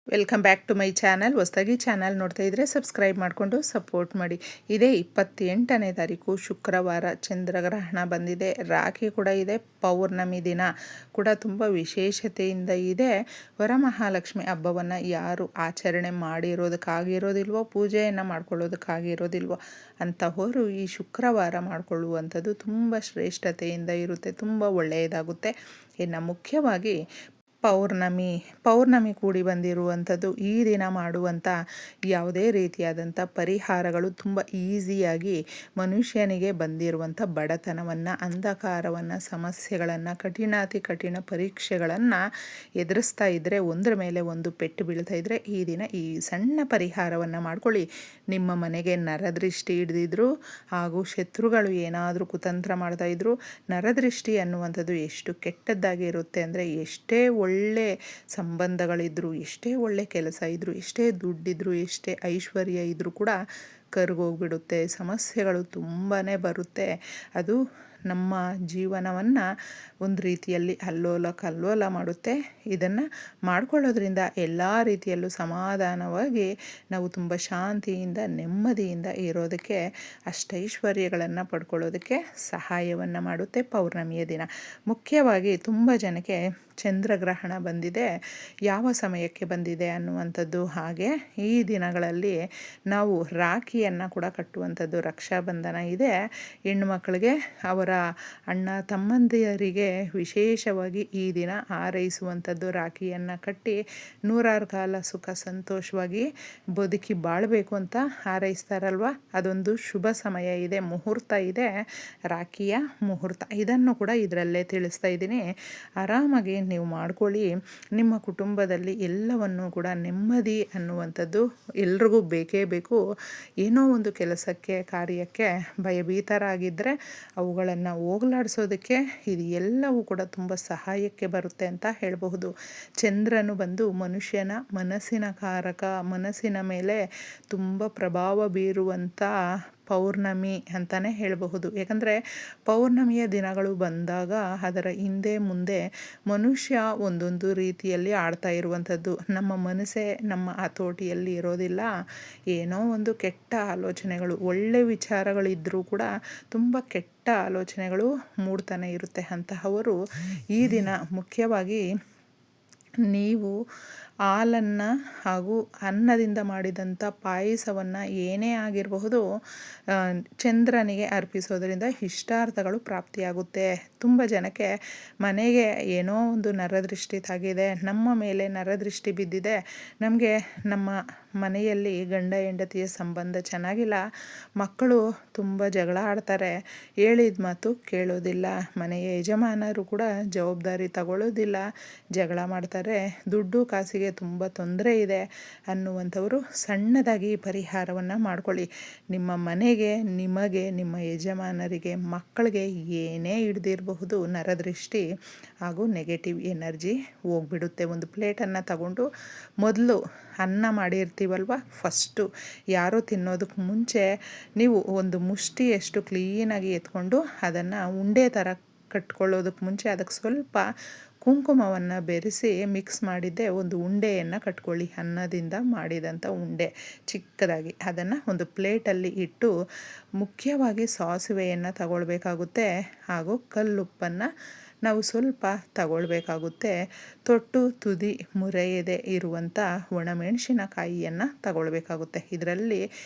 Welcome back to my channel. ಹೊಸದಾಗಿ channel ನೋಡ್ತಾ ಇದ್ದರೆ ಸಬ್ಸ್ಕ್ರೈಬ್ ಮಾಡಿಕೊಂಡು ಸಪೋರ್ಟ್ ಮಾಡಿ. ಇದೇ 28ನೇ ತಾರೀಕು ಶುಕ್ರವಾರ ಚಂದ್ರಗ್ರಹಣ ಬಂದಿದೆ. ರಾಖಿ ಕೂಡ ಇದೆ. ಪೌರ್ಣಮಿ ದಿನ ಕೂಡ ತುಂಬ ವಿಶೇಷತೆಯಿಂದ ಇದೆ. ವರಮಹಾಲಕ್ಷ್ಮಿ ಹಬ್ಬವನ್ನು ಯಾರು ಆಚರಣೆ ಮಾಡಿರೋದಕ್ಕಾಗಿರೋದಿಲ್ವೋ, ಪೂಜೆಯನ್ನು ಮಾಡ್ಕೊಳ್ಳೋದಕ್ಕಾಗಿರೋದಿಲ್ವೋ ಅಂಥವರು ಈ ಶುಕ್ರವಾರ ಮಾಡಿಕೊಳ್ಳುವಂಥದ್ದು ತುಂಬ ಶ್ರೇಷ್ಠತೆಯಿಂದ ಇರುತ್ತೆ, ತುಂಬ ಒಳ್ಳೆಯದಾಗುತ್ತೆ. ಇನ್ನು ಮುಖ್ಯವಾಗಿ ಪೌರ್ಣಮಿ ಕೂಡಿ ಬಂದಿರುವಂಥದ್ದು ಈ ದಿನ ಮಾಡುವಂಥ ಯಾವುದೇ ರೀತಿಯಾದಂಥ ಪರಿಹಾರಗಳು ತುಂಬ ಈಸಿಯಾಗಿ ಮನುಷ್ಯನಿಗೆ ಬಂದಿರುವಂಥ ಬಡತನವನ್ನು, ಅಂಧಕಾರವನ್ನು, ಸಮಸ್ಯೆಗಳನ್ನು, ಕಠಿಣಾತಿ ಕಠಿಣ ಪರೀಕ್ಷೆಗಳನ್ನು ಎದುರಿಸ್ತಾ ಇದ್ದರೆ, ಒಂದರ ಮೇಲೆ ಒಂದು ಪೆಟ್ಟು ಬೀಳ್ತಾ ಇದ್ದರೆ ಈ ದಿನ ಈ ಸಣ್ಣ ಪರಿಹಾರವನ್ನು ಮಾಡ್ಕೊಳ್ಳಿ. ನಿಮ್ಮ ಮನೆಗೆ ನರದೃಷ್ಟಿ ಹಿಡಿದಿದ್ರು ಹಾಗೂ ಶತ್ರುಗಳು ಏನಾದರೂ ಕುತಂತ್ರ ಮಾಡ್ತಾಯಿದ್ರು. ನರದೃಷ್ಟಿ ಅನ್ನುವಂಥದ್ದು ಎಷ್ಟು ಕೆಟ್ಟದ್ದಾಗಿ ಇರುತ್ತೆ ಅಂದರೆ, ಎಷ್ಟೇ ಒಳ್ಳೆ ಸಂಬಂಧಗಳಿದ್ರು, ಎಷ್ಟೇ ಒಳ್ಳೆ ಕೆಲಸ ಇದ್ದರೂ, ಎಷ್ಟೇ ದುಡ್ಡಿದ್ರು, ಎಷ್ಟೇ ಐಶ್ವರ್ಯ ಇದ್ದರೂ ಕೂಡ ಕರ್ಗೋಗ್ಬಿಡುತ್ತೆ. ಸಮಸ್ಯೆಗಳು ತುಂಬಾ ಬರುತ್ತೆ. ಅದು ನಮ್ಮ ಜೀವನವನ್ನು ಒಂದು ರೀತಿಯಲ್ಲಿ ಅಲ್ಲೋಲ ಕಲ್ಲೋಲ ಮಾಡುತ್ತೆ. ಇದನ್ನು ಮಾಡ್ಕೊಳ್ಳೋದ್ರಿಂದ ಎಲ್ಲ ರೀತಿಯಲ್ಲೂ ಸಮಾಧಾನವಾಗಿ ನಾವು ತುಂಬ ಶಾಂತಿಯಿಂದ ನೆಮ್ಮದಿಯಿಂದ ಇರೋದಕ್ಕೆ, ಅಷ್ಟೈಶ್ವರ್ಯಗಳನ್ನು ಪಡ್ಕೊಳ್ಳೋದಕ್ಕೆ ಸಹಾಯವನ್ನು ಮಾಡುತ್ತೆ ಪೌರ್ಣಮಿಯ ದಿನ. ಮುಖ್ಯವಾಗಿ ತುಂಬ ಜನಕ್ಕೆ ಚಂದ್ರಗ್ರಹಣ ಬಂದಿದೆ. ಯಾವ ಸಮಯಕ್ಕೆ ಬಂದಿದೆ ಅನ್ನುವಂಥದ್ದು, ಹಾಗೆ ಈ ದಿನಗಳಲ್ಲಿ ನಾವು ರಾಖಿಯನ್ನು ಕೂಡ ಕಟ್ಟುವಂಥದ್ದು, ರಕ್ಷಾಬಂಧನ ಇದೆ. ಹೆಣ್ಣುಮಕ್ಕಳಿಗೆ ಅವರ ಅಣ್ಣ ತಮ್ಮಂದಿರಿಗೆ ವಿಶೇಷವಾಗಿ ಈ ದಿನ ಹಾರೈಸುವಂಥದ್ದು, ರಾಖಿಯನ್ನು ಕಟ್ಟಿ ನೂರಾರು ಕಾಲ ಸುಖ ಸಂತೋಷವಾಗಿ ಬದುಕಿ ಬಾಳಬೇಕು ಅಂತ ಹಾರೈಸ್ತಾರಲ್ವ, ಅದೊಂದು ಶುಭ ಸಮಯ ಇದೆ, ಮುಹೂರ್ತ ಇದೆ, ರಾಖಿಯ ಮುಹೂರ್ತ. ಇದನ್ನು ಕೂಡ ಇದರಲ್ಲೇ ತಿಳಿಸ್ತಾ ಇದ್ದೀನಿ. ಆರಾಮಾಗಿ ನೀವು ಮಾಡ್ಕೊಳ್ಳಿ. ನಿಮ್ಮ ಕುಟುಂಬದಲ್ಲಿ ಎಲ್ಲವನ್ನೂ ಕೂಡ ನೆಮ್ಮದಿ ಅನ್ನುವಂಥದ್ದು ಎಲ್ರಿಗೂ ಬೇಕೇ ಬೇಕು. ಏನೋ ಒಂದು ಕೆಲಸಕ್ಕೆ ಕಾರ್ಯಕ್ಕೆ ಭಯಭೀತರಾಗಿದ್ದರೆ ಅವುಗಳನ್ನು ಹೋಗಲಾಡಿಸೋದಕ್ಕೆ ಇದು ಎಲ್ಲವೂ ಕೂಡ ತುಂಬ ಸಹಾಯಕ್ಕೆ ಬರುತ್ತೆ ಅಂತ ಹೇಳಬಹುದು. ಚಂದ್ರನು ಬಂದು ಮನುಷ್ಯನ ಮನಸ್ಸಿನ ಕಾರಕ, ಮನಸ್ಸಿನ ಮೇಲೆ ತುಂಬ ಪ್ರಭಾವ ಬೀರುವಂಥ ಪೌರ್ಣಮಿ ಅಂತಲೇ ಹೇಳಬಹುದು. ಯಾಕಂದರೆ ಪೌರ್ಣಮಿಯ ದಿನಗಳು ಬಂದಾಗ ಅದರ ಹಿಂದೆ ಮುಂದೆ ಮನುಷ್ಯ ಒಂದೊಂದು ರೀತಿಯಲ್ಲಿ ಆಡ್ತಾ ಇರುವಂಥದ್ದು. ನಮ್ಮ ಮನಸ್ಸೇ ನಮ್ಮ ಹತೋಟಿಯಲ್ಲಿ ಇರೋದಿಲ್ಲ. ಏನೋ ಒಂದು ಕೆಟ್ಟ ಆಲೋಚನೆಗಳು, ಒಳ್ಳೆ ವಿಚಾರಗಳಿದ್ದರೂ ಕೂಡ ತುಂಬ ಕೆಟ್ಟ ಆಲೋಚನೆಗಳು ಮೂಡ್ತಾನೆ ಇರುತ್ತೆ. ಅಂತಹವರು ಈ ದಿನ ಮುಖ್ಯವಾಗಿ ನೀವು ಹಾಲನ್ನು ಹಾಗೂ ಅನ್ನದಿಂದ ಮಾಡಿದಂಥ ಪಾಯಸವನ್ನು ಏನೇ ಆಗಿರಬಹುದು ಚಂದ್ರನಿಗೆ ಅರ್ಪಿಸೋದರಿಂದ ಇಷ್ಟಾರ್ಥಗಳು ಪ್ರಾಪ್ತಿಯಾಗುತ್ತೆ. ತುಂಬ ಜನಕ್ಕೆ ಮನೆಗೆ ಏನೋ ಒಂದು ನರದೃಷ್ಟಿ ತಾಗಿದೆ, ನಮ್ಮ ಮೇಲೆ ನರದೃಷ್ಟಿ ಬಿದ್ದಿದೆ, ನಮಗೆ ನಮ್ಮ ಮನೆಯಲ್ಲಿ ಗಂಡ ಹೆಂಡತಿಯ ಸಂಬಂಧ ಚೆನ್ನಾಗಿಲ್ಲ, ಮಕ್ಕಳು ತುಂಬ ಜಗಳ ಆಡ್ತಾರೆ, ಹೇಳಿದ ಮಾತು ಕೇಳೋದಿಲ್ಲ, ಮನೆಯ ಯಜಮಾನರು ಕೂಡ ಜವಾಬ್ದಾರಿ ತಗೊಳ್ಳೋದಿಲ್ಲ, ಜಗಳ ಮಾಡ್ತಾರೆ, ದುಡ್ಡು ಕಾಸಿಗೆ ತುಂಬ ತೊಂದರೆ ಇದೆ ಅನ್ನುವಂಥವರು ಸಣ್ಣದಾಗಿ ಪರಿಹಾರವನ್ನು ಮಾಡ್ಕೊಳ್ಳಿ. ನಿಮ್ಮ ಮನೆಗೆ, ನಿಮಗೆ, ನಿಮ್ಮ ಯಜಮಾನರಿಗೆ, ಮಕ್ಕಳಿಗೆ ಏನೇ ಹಿಡ್ದಿರಬಹುದು ನರದೃಷ್ಟಿ ಹಾಗೂ ನೆಗೆಟಿವ್ ಎನರ್ಜಿ ಹೋಗ್ಬಿಡುತ್ತೆ. ಒಂದು ಪ್ಲೇಟನ್ನು ತಗೊಂಡು ಮೊದಲು ಅನ್ನ ಮಾಡಿರ್ತೀವಲ್ವ, ಫಸ್ಟು ಯಾರೋ ತಿನ್ನೋದಕ್ಕೆ ಮುಂಚೆ ನೀವು ಒಂದು ಮುಷ್ಟಿಯಷ್ಟು ಕ್ಲೀನಾಗಿ ಎತ್ಕೊಂಡು ಅದನ್ನು ಉಂಡೆ ಥರ ಕಟ್ಕೊಳ್ಳೋದಕ್ಕೆ ಮುಂಚೆ ಅದಕ್ಕೆ ಸ್ವಲ್ಪ ಕುಂಕುಮವನ್ನು ಬೆರೆಸಿ ಮಿಕ್ಸ್ ಮಾಡಿದ್ದೆ ಒಂದು ಉಂಡೆಯನ್ನು ಕಟ್ಕೊಳ್ಳಿ. ಅನ್ನದಿಂದ ಮಾಡಿದಂಥ ಉಂಡೆ ಚಿಕ್ಕದಾಗಿ ಅದನ್ನು ಒಂದು ಪ್ಲೇಟಲ್ಲಿ ಇಟ್ಟು, ಮುಖ್ಯವಾಗಿ ಸಾಸಿವೆಯನ್ನು ತಗೊಳ್ಬೇಕಾಗುತ್ತೆ ಹಾಗೂ ಕಲ್ಲುಪ್ಪನ್ನು ನಾವು ಸ್ವಲ್ಪ ತಗೊಳ್ಬೇಕಾಗುತ್ತೆ. ತೊಟ್ಟು ತುದಿ ಮುರಿಯದೆ ಇರುವಂಥ ಒಣಮೆಣಸಿನಕಾಯಿಯನ್ನು ತಗೊಳ್ಬೇಕಾಗುತ್ತೆ. ಇದರಲ್ಲಿ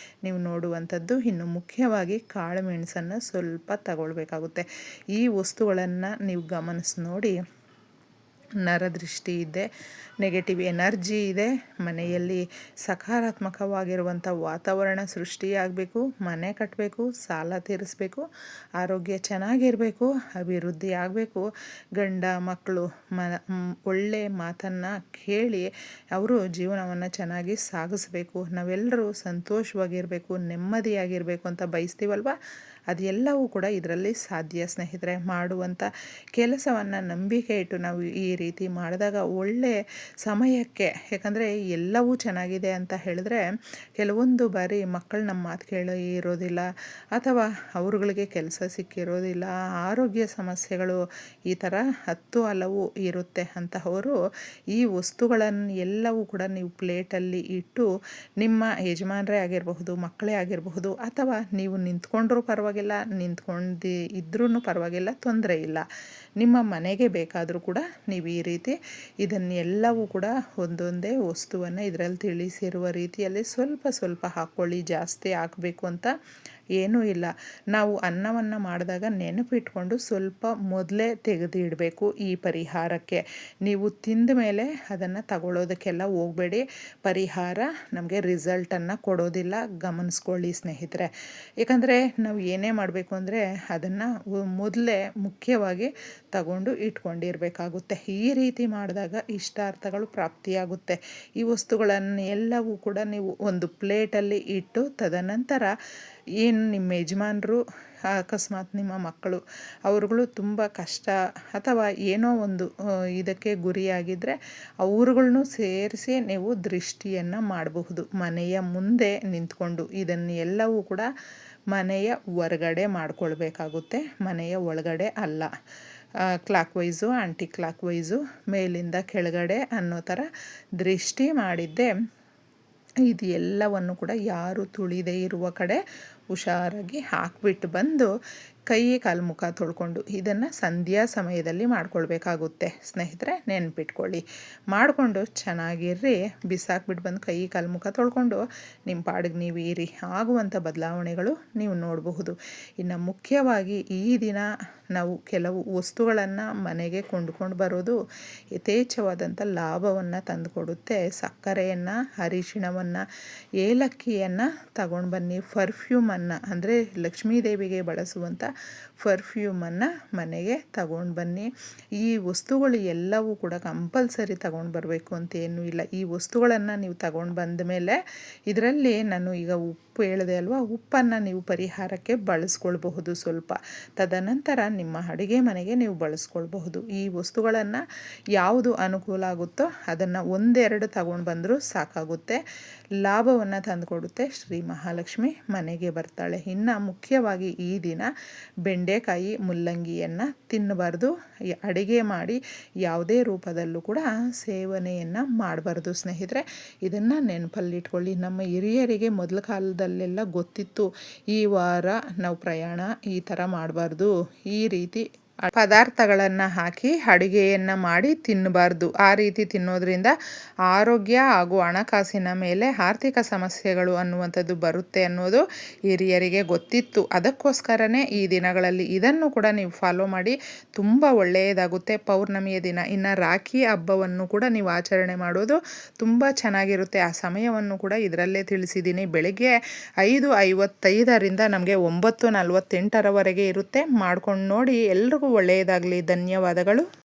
ನೀವು ನೋಡುವಂಥದ್ದು ಇನ್ನು ಮುಖ್ಯವಾಗಿ ಕಾಳು ಮೆಣಸನ್ನು ಸ್ವಲ್ಪ ತಗೊಳ್ಬೇಕಾಗುತ್ತೆ. ಈ ವಸ್ತುಗಳನ್ನು ನೀವು ಗಮನಿಸಿ ನೋಡಿ. ನರದೃಷ್ಟಿ ಇದೆ, ನೆಗೆಟಿವ್ ಎನರ್ಜಿ ಇದೆ, ಮನೆಯಲ್ಲಿ ಸಕಾರಾತ್ಮಕವಾಗಿರುವಂಥ ವಾತಾವರಣ ಸೃಷ್ಟಿಯಾಗಬೇಕು, ಮನೆ ಕಟ್ಟಬೇಕು, ಸಾಲ ತೀರಿಸಬೇಕು, ಆರೋಗ್ಯ ಚೆನ್ನಾಗಿರಬೇಕು, ಅಭಿವೃದ್ಧಿ ಆಗಬೇಕು, ಗಂಡ ಮಕ್ಕಳು ಒಳ್ಳೆಯ ಮಾತನ್ನು ಕೇಳಿ ಅವರು ಜೀವನವನ್ನು ಚೆನ್ನಾಗಿ ಸಾಗಿಸ್ಬೇಕು, ನಾವೆಲ್ಲರೂ ಸಂತೋಷವಾಗಿರಬೇಕು, ನೆಮ್ಮದಿಯಾಗಿರಬೇಕು ಅಂತ ಬಯಸ್ತೀವಲ್ವ. ಅದೆಲ್ಲವೂ ಕೂಡ ಇದರಲ್ಲಿ ಸಾಧ್ಯ ಸ್ನೇಹಿತರೆ. ಮಾಡುವಂಥ ಕೆಲಸವನ್ನು ನಂಬಿಕೆ ಇಟ್ಟು ನಾವು ಈ ರೀತಿ ಮಾಡಿದಾಗ ಒಳ್ಳೆಯ ಸಮಯಕ್ಕೆ, ಯಾಕಂದರೆ ಎಲ್ಲವೂ ಚೆನ್ನಾಗಿದೆ ಅಂತ ಹೇಳಿದ್ರೆ ಕೆಲವೊಂದು ಬಾರಿ ಮಕ್ಕಳು ನಮ್ಮ ಮಾತು ಕೇಳಿ ಇರೋದಿಲ್ಲ, ಅಥವಾ ಅವ್ರುಗಳಿಗೆ ಕೆಲಸ ಸಿಕ್ಕಿರೋದಿಲ್ಲ, ಆರೋಗ್ಯ ಸಮಸ್ಯೆಗಳು ಈ ಥರ 10 ಹಲವು ಇರುತ್ತೆ. ಅಂತಹವರು ಈ ವಸ್ತುಗಳನ್ನು ಎಲ್ಲವೂ ಕೂಡ ನೀವು ಪ್ಲೇಟಲ್ಲಿ ಇಟ್ಟು ನಿಮ್ಮ ಯಜಮಾನರೇ ಆಗಿರಬಹುದು, ಮಕ್ಕಳೇ ಆಗಿರಬಹುದು, ಅಥವಾ ನೀವು ನಿಂತ್ಕೊಂಡ್ರೂ ಪರವಾಗಿಲ್ಲ, ನಿಂತ್ಕೊಂಡು ಇದ್ರೂ ಪರವಾಗಿಲ್ಲ, ತೊಂದರೆ ಇಲ್ಲ, ನಿಮ್ಮ ಮನೆಗೆ ಬೇಕಾದರೂ ಕೂಡ ನೀವು ಈ ರೀತಿ ಇದನ್ನೆಲ್ಲವೂ ಕೂಡ ಒಂದೊಂದೇ ವಸ್ತುವನ್ನು ಇದರಲ್ಲಿ ತಿಳಿಸಿರುವ ರೀತಿಯಲ್ಲಿ ಸ್ವಲ್ಪ ಸ್ವಲ್ಪ ಹಾಕ್ಕೊಳ್ಳಿ. ಜಾಸ್ತಿ ಹಾಕಬೇಕು ಅಂತ ಏನೂ ಇಲ್ಲ. ನಾವು ಅನ್ನವನ್ನು ಮಾಡಿದಾಗ ನೆನಪಿಟ್ಕೊಂಡು ಸ್ವಲ್ಪ ಮೊದಲೇ ತೆಗೆದು ಇಡಬೇಕು ಈ ಪರಿಹಾರಕ್ಕೆ. ನೀವು ತಿಂದ ಮೇಲೆ ಅದನ್ನು ತಗೊಳ್ಳೋದಕ್ಕೆಲ್ಲ ಹೋಗಬೇಡಿ. ಪರಿಹಾರ ನಮಗೆ ರಿಸಲ್ಟನ್ನು ಕೊಡೋದಿಲ್ಲ, ಗಮನಿಸ್ಕೊಳ್ಳಿ ಸ್ನೇಹಿತರೆ. ಯಾಕಂದರೆ ನಾವು ಏನೇ ಮಾಡಬೇಕು ಅಂದರೆ ಅದನ್ನು ಮೊದಲೇ ಮುಖ್ಯವಾಗಿ ತಗೊಂಡು ಇಟ್ಕೊಂಡಿರಬೇಕಾಗುತ್ತೆ. ಈ ರೀತಿ ಮಾಡಿದಾಗ ಇಷ್ಟಾರ್ಥಗಳು ಪ್ರಾಪ್ತಿಯಾಗುತ್ತೆ. ಈ ವಸ್ತುಗಳನ್ನು ಎಲ್ಲವೂ ಕೂಡ ನೀವು ಒಂದು ಪ್ಲೇಟಲ್ಲಿ ಇಟ್ಟು, ತದನಂತರ ಏನು ನಿಮ್ಮ ಯಜಮಾನರು, ಅಕಸ್ಮಾತ್ ನಿಮ್ಮ ಮಕ್ಕಳು, ಅವ್ರುಗಳು ತುಂಬ ಕಷ್ಟ ಅಥವಾ ಏನೋ ಒಂದು ಇದಕ್ಕೆ ಗುರಿಯಾಗಿದ್ದರೆ ಅವ್ರುಗಳ್ನೂ ಸೇರಿಸಿ ನೀವು ದೃಷ್ಟಿಯನ್ನು ಮಾಡಬಹುದು. ಮನೆಯ ಮುಂದೆ ನಿಂತ್ಕೊಂಡು ಇದನ್ನು ಎಲ್ಲವೂ ಕೂಡ ಮನೆಯ ಹೊರಗಡೆ ಮಾಡ್ಕೊಳ್ಬೇಕಾಗುತ್ತೆ, ಮನೆಯ ಒಳಗಡೆ ಅಲ್ಲ. Clockwise, anti clockwise, ಮೇಲಿಂದ ಕೆಳಗಡೆ ಅನ್ನೋ ಥರ ದೃಷ್ಟಿ ಮಾಡಿದ್ದೆ ಇದು ಎಲ್ಲವನ್ನು ಕೂಡ ಯಾರು ತುಳಿದೇ ಇರುವ ಕಡೆ ಹುಷಾರಾಗಿ ಹಾಕ್ಬಿಟ್ಟು ಬಂದು ಕೈ ಕಾಲು ಮುಖ ತೊಳ್ಕೊಂಡು ಇದನ್ನು ಸಂಧ್ಯಾ ಸಮಯದಲ್ಲಿ ಮಾಡ್ಕೊಳ್ಬೇಕಾಗುತ್ತೆ ಸ್ನೇಹಿತರೆ. ನೆನ್ಪಿಟ್ಕೊಳ್ಳಿ, ಮಾಡಿಕೊಂಡು ಚೆನ್ನಾಗಿರ್ರಿ. ಬಿಸಾಕ್ಬಿಟ್ಟು ಬಂದು ಕೈ ಕಾಲು ಮುಖ ತೊಳ್ಕೊಂಡು ನಿಮ್ಮ ಪಾಡಿಗೆ ನೀವು ಇರಿ. ಆಗುವಂಥ ಬದಲಾವಣೆಗಳು ನೀವು ನೋಡಬಹುದು. ಇನ್ನು ಮುಖ್ಯವಾಗಿ ಈ ದಿನ ನಾವು ಕೆಲವು ವಸ್ತುಗಳನ್ನು ಮನೆಗೆ ಕೊಂಡ್ಕೊಂಡು ಬರೋದು ಯಥೇಚ್ಛವಾದಂಥ ಲಾಭವನ್ನು ತಂದುಕೊಡುತ್ತೆ. ಸಕ್ಕರೆಯನ್ನು, ಅರಿಶಿಣವನ್ನು, ಏಲಕ್ಕಿಯನ್ನು ತಗೊಂಡು ಬನ್ನಿ. ಪರ್ಫ್ಯೂಮನ್ನು ಅಂದರೆ ಲಕ್ಷ್ಮೀದೇವಿಗೆ ಬಳಸುವಂಥ ಪರ್ಫ್ಯೂಮನ್ನು ಮನೆಗೆ ತಗೊಂಡು ಬನ್ನಿ. ಈ ವಸ್ತುಗಳು ಎಲ್ಲವೂ ಕೂಡ ಕಂಪಲ್ಸರಿ ತಗೊಂಡು ಬರಬೇಕು ಅಂತೇನೂ ಇಲ್ಲ. ಈ ವಸ್ತುಗಳನ್ನು ನೀವು ತಗೊಂಡು ಬಂದ ಮೇಲೆ ಇದರಲ್ಲಿ ನಾನು ಈಗ ಉಪ್ಪು ಹೇಳಿದೆ ಅಲ್ವಾ, ಉಪ್ಪನ್ನು ನೀವು ಪರಿಹಾರಕ್ಕೆ ಬಳಸ್ಕೊಳ್ಬಹುದು ಸ್ವಲ್ಪ. ತದನಂತರ ನಿಮ್ಮ ಅಡುಗೆ ಮನೆಗೆ ನೀವು ಬಳಸ್ಕೊಳ್ಬಹುದು. ಈ ವಸ್ತುಗಳನ್ನು ಯಾವುದು ಅನುಕೂಲ ಆಗುತ್ತೋ ಅದನ್ನು ಒಂದೆರಡು ತಗೊಂಡು ಬಂದರೂ ಸಾಕಾಗುತ್ತೆ. ಲಾಭವನ್ನು ತಂದುಕೊಡುತ್ತೆ. ಶ್ರೀ ಮಹಾಲಕ್ಷ್ಮಿ ಮನೆಗೆ ಬರ್ತಾಳೆ. ಇನ್ನು ಮುಖ್ಯವಾಗಿ ಈ ದಿನ ಬೆಂಡೆಕಾಯಿ, ಮುಲ್ಲಂಗಿಯನ್ನು ತಿನ್ನಬಾರ್ದು. ಅಡುಗೆ ಮಾಡಿ ಯಾವುದೇ ರೂಪದಲ್ಲೂ ಕೂಡ ಸೇವನೆಯನ್ನು ಮಾಡಬಾರ್ದು ಸ್ನೇಹಿತರೆ. ಇದನ್ನು ನೆನಪಲ್ಲಿಟ್ಕೊಳ್ಳಿ. ನಮ್ಮ ಹಿರಿಯರಿಗೆ ಮೊದಲ ಕಾಲದಲ್ಲೆಲ್ಲ ಗೊತ್ತಿತ್ತು, ಈ ವಾರ ನಾವು ಪ್ರಯಾಣ ಈ ಥರ ಮಾಡಬಾರ್ದು, ಈ ರೀತಿ ಪದಾರ್ಥಗಳನ್ನು ಹಾಕಿ ಅಡುಗೆಯನ್ನು ಮಾಡಿ ತಿನ್ನಬಾರ್ದು. ಆ ರೀತಿ ತಿನ್ನೋದ್ರಿಂದ ಆರೋಗ್ಯ ಹಾಗೂ ಹಣಕಾಸಿನ ಮೇಲೆ ಆರ್ಥಿಕ ಸಮಸ್ಯೆಗಳು ಅನ್ನುವಂಥದ್ದು ಬರುತ್ತೆ ಅನ್ನೋದು ಹಿರಿಯರಿಗೆ ಗೊತ್ತಿತ್ತು. ಅದಕ್ಕೋಸ್ಕರನೇ ಈ ದಿನಗಳಲ್ಲಿ ಇದನ್ನು ಕೂಡ ನೀವು ಫಾಲೋ ಮಾಡಿ, ತುಂಬ ಒಳ್ಳೆಯದಾಗುತ್ತೆ. ಪೌರ್ಣಮಿಯ ದಿನ ಇನ್ನು ರಾಖಿ ಹಬ್ಬವನ್ನು ಕೂಡ ನೀವು ಆಚರಣೆ ಮಾಡೋದು ತುಂಬ ಚೆನ್ನಾಗಿರುತ್ತೆ. ಆ ಸಮಯವನ್ನು ಕೂಡ ಇದರಲ್ಲೇ ತಿಳಿಸಿದ್ದೀನಿ. ಬೆಳಗ್ಗೆ 5:55ರಿಂದ ನಮಗೆ 9:48ರವರೆಗೆ ಇರುತ್ತೆ. ಮಾಡ್ಕೊಂಡು ನೋಡಿ. ಎಲ್ರಿಗೂ ಒಳ್ಳೆಯದಾಗಲಿ. ಧನ್ಯವಾದಗಳು.